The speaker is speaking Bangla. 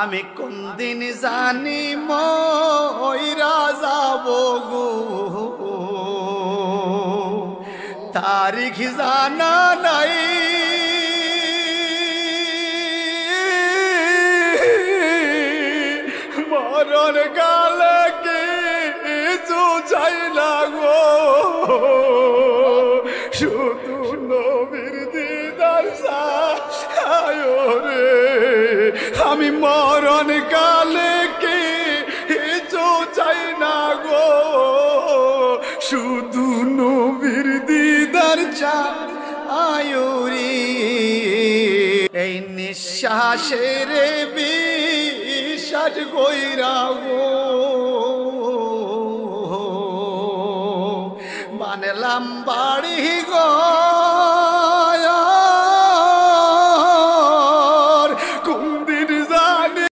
আমি কোন দিন জানি মইরা যাব গো, তারিখ জানা নাই। মরণ কালে কিছু চাই না গো, শুধু নবীর দিদার চাই রে। আমি মরণ কালে কিছু চাই না গো, শুধু নবীর দিদার চাই রে। এই নিঃশ্বাসের বিশ্বাস কইরা গো,